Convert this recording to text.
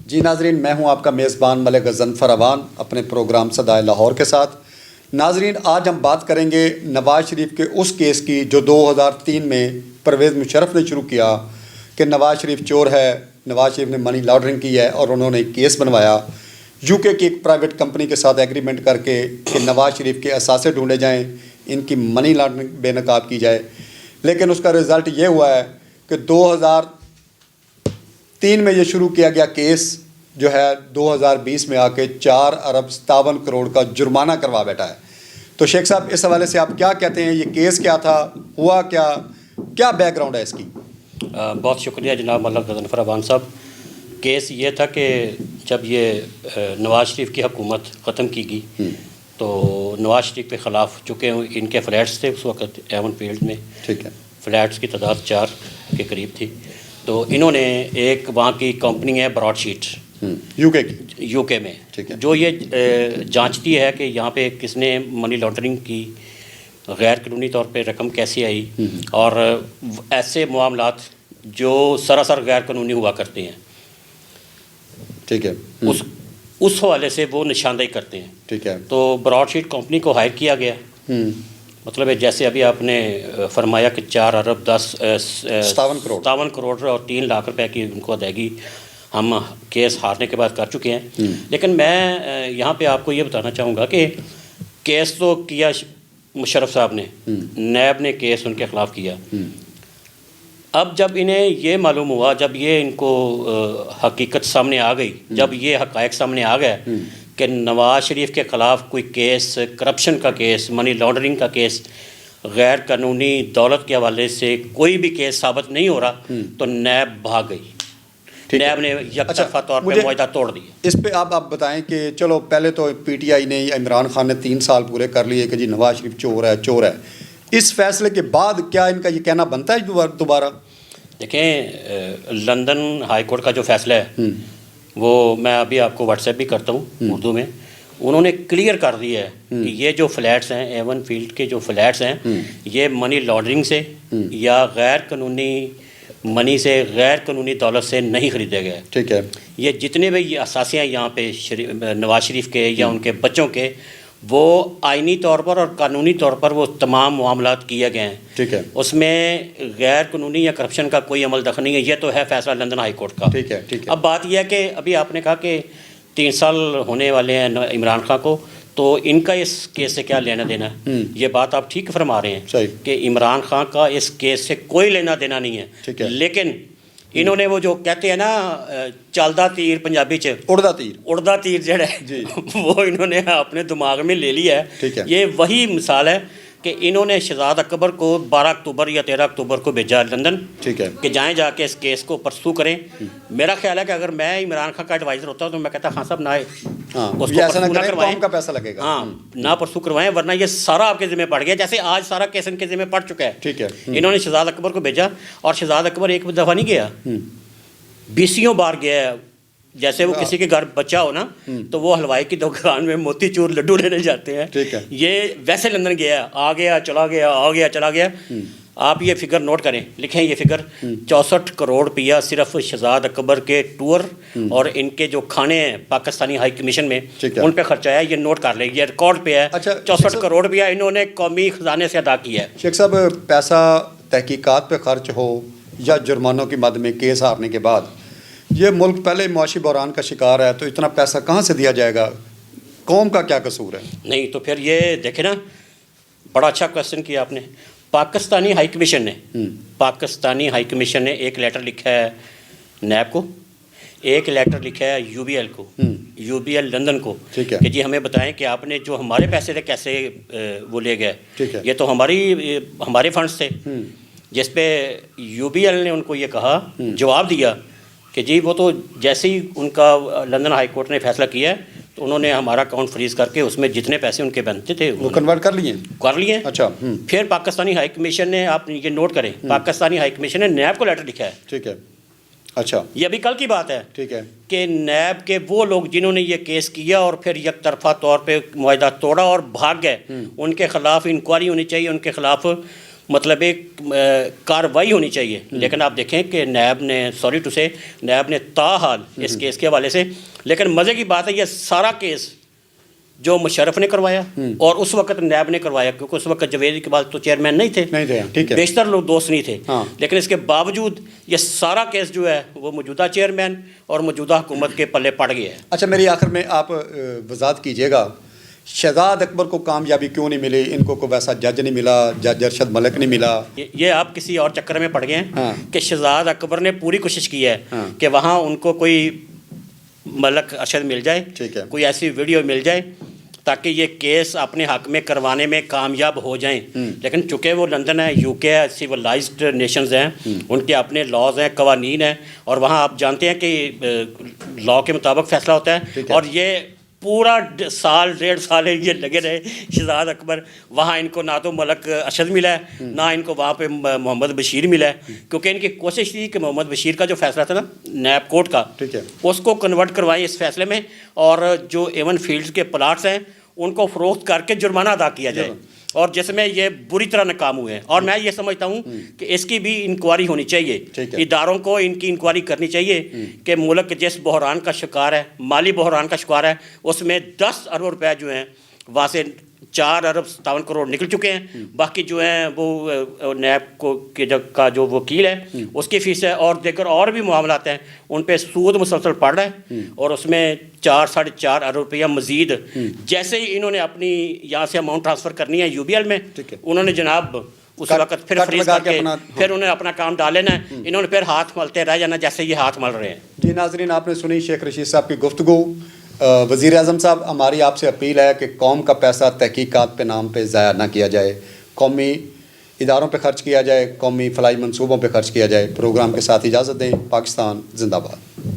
جی ناظرین، میں ہوں آپ کا میزبان ملک غضنفر اوان اپنے پروگرام صدائے لاہور کے ساتھ۔ ناظرین، آج ہم بات کریں گے نواز شریف کے اس کیس کی جو 2003 میں پرویز مشرف نے شروع کیا کہ نواز شریف چور ہے، نواز شریف نے منی لانڈرنگ کی ہے، اور انہوں نے ایک کیس بنوایا یو کے کی ایک پرائیویٹ کمپنی کے ساتھ ایگریمنٹ کر کے کہ نواز شریف کے اثاثے ڈھونڈے جائیں، ان کی منی لانڈرنگ بے نقاب کی جائے۔ لیکن اس کا رزلٹ یہ ہوا ہے کہ 2003 میں یہ شروع کیا گیا کیس جو ہے 2020 میں آ کے 4.57 ارب کا جرمانہ کروا بیٹھا ہے۔ تو شیخ صاحب، اس حوالے سے آپ کیا کہتے ہیں؟ یہ کیس کیا تھا، ہوا کیا بیک گراؤنڈ ہے اس کی؟ بہت شکریہ جناب ملک غضنفر اوان صاحب۔ کیس یہ تھا کہ جب یہ نواز شریف کی حکومت ختم کی گئی تو نواز شریف کے خلاف، چونکہ ان کے فلیٹس تھے اس وقت ایون فیلڈ میں، ٹھیک ہے، فلیٹس کی تعداد 4 کے قریب تھی، تو انہوں نے ایک وہاں کی کمپنی ہے براڈ شیٹ یو کے میں، جو یہ جانچتی ہے کہ یہاں پہ کس نے منی لانڈرنگ کی، غیر قانونی طور پہ رقم کیسی آئی، اور ایسے معاملات جو سراسر غیر قانونی ہوا کرتے ہیں، ٹھیک ہے، اس حوالے سے وہ نشاندہی کرتے ہیں۔ ٹھیک ہے، تو براڈ شیٹ کمپنی کو ہائر کیا گیا، مطلب ہے جیسے ابھی آپ نے فرمایا کہ 4.57 کروڑ اور 3 لاکھ روپے کی ان کو ادائیگی ہم کیس ہارنے کے بعد کر چکے ہیں۔ لیکن میں یہاں پہ آپ کو یہ بتانا چاہوں گا کہ کیس تو کیا مشرف صاحب نے، نیب نے کیس ان کے خلاف کیا۔ اب جب انہیں یہ معلوم ہوا، جب یہ ان کو حقیقت سامنے آ گئی، جب یہ حقائق سامنے آ گئے کہ نواز شریف کے خلاف کوئی کیس، کرپشن کا کیس، منی لانڈرنگ کا کیس، غیر قانونی دولت کے حوالے سے کوئی بھی کیس ثابت نہیں ہو رہا، تو نیب بھاگ گئی۔ نیب نے یک طرفہ طور پہ معاہدہ توڑ دیا۔ اس پہ آپ بتائیں کہ چلو پہلے تو پی ٹی آئی نے، عمران خان نے 3 سال پورے کر لیے کہ جی نواز شریف چور ہے۔ اس فیصلے کے بعد کیا ان کا یہ کہنا بنتا ہے دوبارہ؟ دیکھیں، لندن ہائی کورٹ کا جو فیصلہ ہے وہ میں ابھی آپ کو واٹس ایپ بھی کرتا ہوں اردو میں، انہوں نے کلیئر کر دیا ہے کہ یہ جو فلیٹس ہیں، ایون فیلڈ کے جو فلیٹس ہیں، یہ منی لانڈرنگ سے یا غیر قانونی منی سے، غیر قانونی دولت سے نہیں خریدے گئے۔ ٹھیک ہے، یہ جتنے بھی یہ اثاثے ہیں یہاں پہ نواز شریف کے یا ان کے بچوں کے، وہ آئینی طور پر اور قانونی طور پر وہ تمام معاملات کیے گئے ہیں۔ ٹھیک ہے، اس میں غیر قانونی یا کرپشن کا کوئی عمل دخل نہیں ہے۔ یہ تو ہے فیصلہ لندن ہائی کورٹ کا۔ ٹھیک ہے، ٹھیک ہے۔ اب بات یہ ہے کہ ابھی آپ نے کہا کہ 3 سال ہونے والے ہیں عمران خان کو، تو ان کا اس کیس سے کیا لینا دینا ہے؟ یہ بات آپ ٹھیک فرما رہے ہیں کہ عمران خان کا اس کیس سے کوئی لینا دینا نہیں ہے، لیکن انہوں نے وہ جو کہتے ہیں نا چلدا تیر، پنجابی چ اڑدا تیر جڑا ہے، وہ انہوں نے اپنے دماغ میں لے لیا ہے۔ یہ وہی مثال ہے کہ انہوں نے شہزاد اکبر کو 12 اکتوبر یا 13 اکتوبر کو بھیجا لندن کہ جائیں جا کے اس کیس کو پرسو کریں۔ میرا خیال ہے کہ اگر میں عمران خان کا ایڈوائزر ہوتا تو میں کہتا خان صاحب نہ آئے، اس کو پرسو نہ کروائیں، کا پیسہ لگے گا، ہاں نہ پرسو کروائیں، ورنہ یہ سارا آپ کے ذمہ پڑ گیا، جیسے آج سارا کیس ان کے ذمہ پڑ چکا ہے۔ ٹھیک ہے، انہوں نے شہزاد اکبر کو بھیجا، اور شہزاد اکبر ایک دفعہ نہیں گیا، 20 بار گیا ہے۔ جیسے وہ کسی کے گھر بچہ ہو نا تو وہ حلوائی کی دکان میں موتی چور لڈو لینے جاتے ہیں، یہ ویسے لندن گیا، آ گیا چلا گیا، آ گیا چلا گیا۔ آپ یہ فگر نوٹ کریں، لکھیں یہ فگر، 64 کروڑ روپیہ صرف شہزاد اکبر کے ٹور اور ان کے جو کھانے ہیں پاکستانی ہائی کمیشن میں ان پہ خرچہ ہے۔ یہ نوٹ کر لیں، یہ ریکارڈ پہ ہے، 64 کروڑ روپیہ انہوں نے قومی خزانے سے ادا کیا ہے۔ شیخ صاحب، پیسہ تحقیقات پہ خرچ ہو یا جرمانوں کی مد میں کیس ہارنے کے بعد، یہ ملک پہلے معاشی بحران کا شکار ہے، تو اتنا پیسہ کہاں سے دیا جائے گا؟ قوم کا کیا قصور ہے؟ نہیں تو پھر یہ دیکھیں نا، بڑا اچھا کوشچن کیا آپ نے۔ پاکستانی ہائی کمیشن نے ایک لیٹر لکھا ہے نیب کو، ایک لیٹر لکھا ہے یو بی ایل کو، یو بی ایل لندن کو، کہ جی ہمیں بتائیں کہ آپ نے جو ہمارے پیسے تھے کیسے وہ لے گئے، یہ تو ہمارے فنڈس تھے، جس پہ یو بی ایل نے ان کو یہ کہا، جواب دیا کہ جی وہ تو جیسے ہی ان کا لندن ہائی کورٹ نے فیصلہ کیا ہے تو انہوں نے ہمارا اکاؤنٹ فریز کر کے اس میں جتنے پیسے ان کے بنتے تھے وہ کنورٹ کر لیے۔ اچھا، پھر پاکستانی ہائی کمیشن نے، آپ یہ نوٹ کریں، پاکستانی ہائی کمیشن نے نیب کو لیٹر لکھا ہے۔ ٹھیک ہے، اچھا، یہ ابھی کل کی بات ہے۔ ٹھیک ہے، کہ نیب کے وہ لوگ جنہوں نے یہ کیس کیا اور پھر یک طرفہ طور پہ معاہدہ توڑا اور بھاگ گئے، ان کے خلاف انکوائری ہونی چاہیے، ان کے خلاف مطلب ایک کارروائی ہونی چاہیے، لیکن آپ دیکھیں کہ نیب نے سوری ٹو سے نیب نے تاحال اس کیس کے حوالے سے، لیکن مزے کی بات ہے یہ سارا کیس جو مشرف نے کروایا اور اس وقت نیب نے کروایا، کیونکہ اس وقت جوید اقبال تو چیئرمین نہیں تھے، ٹھیک ہے، بیشتر لوگ دوست نہیں تھے، ہاں، لیکن اس کے باوجود یہ سارا کیس جو ہے وہ موجودہ چیئرمین اور موجودہ حکومت کے پلے پڑ گیا ہے۔ اچھا میری آخر میں آپ وضاحت کیجیے گا، شہزاد اکبر کو کامیابی کیوں نہیں ملی؟ ان کو کوئی ویسا جج نہیں ملا، جج ارشد ملک نہیں ملا؟ یہ آپ کسی اور چکر میں پڑ گئے ہاں، ہیں کہ شہزاد اکبر نے پوری کوشش کی ہے ہاں، کہ وہاں ان کو کوئی ملک ارشد مل جائے، ٹھیک ہے، کوئی ایسی ویڈیو مل جائے تاکہ یہ کیس اپنے حق میں کروانے میں کامیاب ہو جائیں، لیکن چونکہ وہ لندن ہے، یو کے ہے، سیولائزڈ نیشنز ہیں، ان کے اپنے لاز ہیں، قوانین ہیں، اور وہاں آپ جانتے ہیں کہ لا کے مطابق فیصلہ ہوتا ہے، اور یہ پورا سال 1.5 سال یہ لگے رہے شہزاد اکبر، وہاں ان کو نہ تو ملک ارشد ملا ہے، نہ ان کو وہاں پہ محمد بشیر ملا ہے، کیونکہ ان کی کوشش تھی کہ محمد بشیر کا جو فیصلہ تھا نا نیب کورٹ کا، اس کو کنورٹ کروائیں اس فیصلے میں، اور جو ایون فیلڈز کے پلاٹس ہیں ان کو فروخت کر کے جرمانہ ادا کیا جائے، اور جس میں یہ بری طرح ناکام ہوئے ہیں، اور میں یہ سمجھتا ہوں کہ اس کی بھی انکوائری ہونی چاہیے، اداروں کو ان کی انکوائری کرنی چاہیے کہ ملک جس بحران کا شکار ہے، مالی بحران کا شکار ہے، اس میں 10 ارب روپے جو ہیں وہاں سے 4 ارب 57 کروڑ نکل چکے ہیں، باقی جو ہیں وہ نیب کو کا جو وکیل ہے اس کی فیس ہے، اور دیگر اور بھی معاملات ہیں ان پہ سود مسلسل پڑ رہا ہے، اور اس میں 4-4.5 ارب روپیہ مزید جیسے ہی انہوں نے اپنی یہاں سے اماؤنٹ ٹرانسفر کرنی ہے UBL میں، انہوں نے جناب اس وقت پھر فریز کر کے پھر انہیں اپنا کام ڈال لینا ہے، انہوں نے پھر ہاتھ ملتے رہ جانا جیسے یہ ہاتھ مل رہے ہیں۔ جی ناظرین، آپ نے سنی شیخ رشید صاحب کی گفتگو۔ وزیر اعظم صاحب، ہماری آپ سے اپیل ہے کہ قوم کا پیسہ تحقیقات پہ نام پہ ضائع نہ کیا جائے، قومی اداروں پہ خرچ کیا جائے، قومی فلاحی منصوبوں پہ خرچ کیا جائے۔ پروگرام کے ساتھ اجازت دیں۔ پاکستان زندہ باد۔